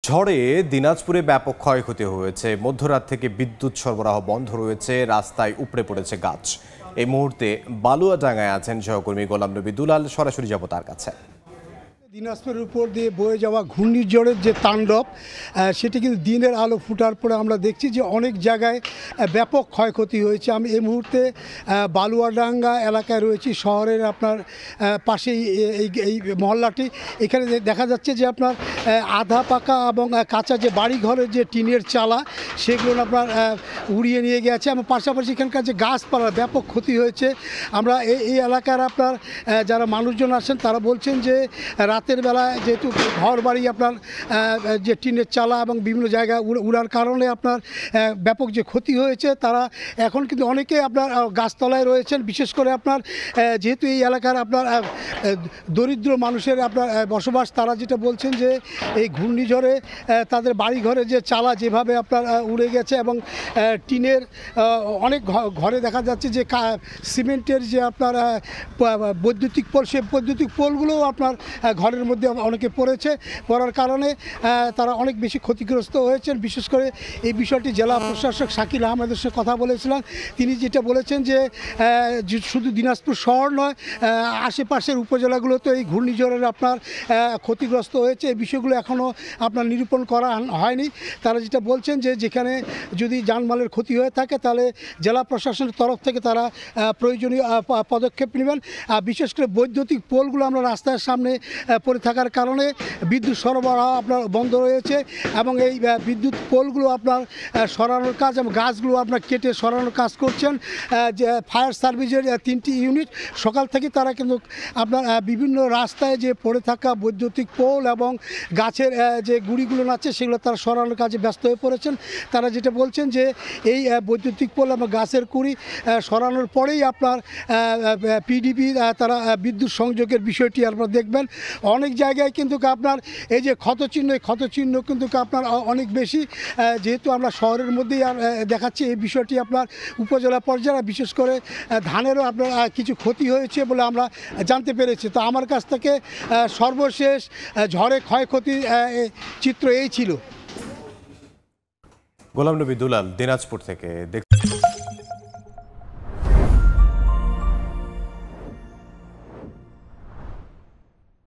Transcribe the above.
ঝড়ে দিনাজপুরে ব্যাপক ক্ষয়ক্ষতি হয়েছে। মধ্যরাত থেকে বিদ্যুৎ সরবরাহ বন্ধ রয়েছে, রাস্তায় উপড়ে পড়েছে গাছ। এই মুহূর্তে বালুয়াডাঙ্গায় আছেন সহকর্মী গোলাম নবী দুলাল। সরাসরি যাব তার কাছে। দিনাজপুরের উপর দিয়ে বয়ে যাওয়া ঘূর্ণিঝড়ের যে তাণ্ডব, সেটি কিন্তু দিনের আলো ফুটার পরে আমরা দেখছি যে অনেক জায়গায় ব্যাপক ক্ষয়ক্ষতি হয়েছে। আমি এই মুহূর্তে বালুয়াডাঙ্গা এলাকায় রয়েছি, শহরের আপনার পাশেই এই মহল্লাটি। এখানে দেখা যাচ্ছে যে আপনার আধা পাকা এবং কাঁচা যে বাড়িঘরের যে টিনের চালা, সেগুলো আপনার উড়িয়ে নিয়ে গেছে। এবং পাশাপাশি এখানকার যে গাছপালার ব্যাপক ক্ষতি হয়েছে। আমরা এই এলাকার আপনার যারা মানুষজন আছেন তারা বলছেন যে রাতের বেলায় যেহেতু ঘর বাড়ি আপনার যে টিনের চালা এবং বিভিন্ন জায়গায় উড়ার কারণে আপনার ব্যাপক যে ক্ষতি হয়েছে, তারা এখন কিন্তু অনেকে আপনার গাছতলায় রয়েছেন। বিশেষ করে আপনার যেহেতু এই এলাকার আপনার দরিদ্র মানুষের আপনার বসবাস, তারা যেটা বলছেন যে এই ঘূর্ণিঝড়ে তাদের বাড়িঘরে যে চালা যেভাবে আপনার উড়ে গেছে এবং টিনের অনেক ঘরে দেখা যাচ্ছে যে সিমেন্টের যে আপনার বৈদ্যুতিক পোল, সেই বৈদ্যুতিক পোলগুলোও আপনার ঘরের মধ্যে অনেকে পড়ার কারণে তারা অনেক বেশি ক্ষতিগ্রস্ত হয়েছেন। বিশেষ করে এই বিষয়টি জেলা প্রশাসক শাকিল আহমেদের সাথে কথা বলেছিলাম। তিনি যেটা বলেছেন যে শুধু দিনাজপুর শহর নয়, আশেপাশের উপজেলাগুলোতে এই ঘূর্ণিঝড়ের আপনার ক্ষতিগ্রস্ত হয়েছে। এই বিষয়গুলো এখনও আপনার নিরূপণ করা হয়নি। তারা যেটা বলছেন যে যেখানে যদি জানমালের ক্ষতি হয়ে থাকে, তাহলে জেলা প্রশাসনের তরফ থেকে তারা প্রয়োজনীয় পদক্ষেপ নেবেন। বিশেষ করে বৈদ্যুতিক পোলগুলো আমরা রাস্তার সামনে পড়ে থাকার কারণে বিদ্যুৎ সরবরাহ আপনার বন্ধ রয়েছে এবং এই বিদ্যুৎ পোলগুলো আপনার সরানোর কাজ এবং গাছগুলো আপনার কেটে সরানোর কাজ করছেন যে ফায়ার সার্ভিসের 3টি ইউনিট। সকাল থেকে তারা কিন্তু আপনার বিভিন্ন রাস্তায় যে পড়ে থাকা বৈদ্যুতিক পোল এবং গাছের যে গুঁড়িগুলো আছে সেগুলো তারা সরানোর কাজে ব্যস্ত হয়ে পড়েছেন। তারা যেটা বলছেন যে এই বৈদ্যুতিক পোল এবং গাছের গুঁড়ি সরানোর পরেই আপনার পিডিপি তারা বিদ্যুৎ সংযোগের বিষয়টি আপনারা দেখবেন। অনেক জায়গায় কিন্তু আপনার এই যে ক্ষতচিহ্ন কিন্তু আপনার অনেক বেশি, যেহেতু আমরা শহরের মধ্যেই দেখাচ্ছি এই বিষয়টি আপনার উপজেলা পর্যায়ে বিশেষ করে ধানেরও আপনার কিছু ক্ষতি হয়েছে বলে আমরা জানতে পেরেছি। তো আমার কাছ থেকে সর্বশেষ ঝড়ে ক্ষয়ক্ষতি চিত্র এই ছিল। গোলাম নবী দুলাল, দিনাজপুর থেকে।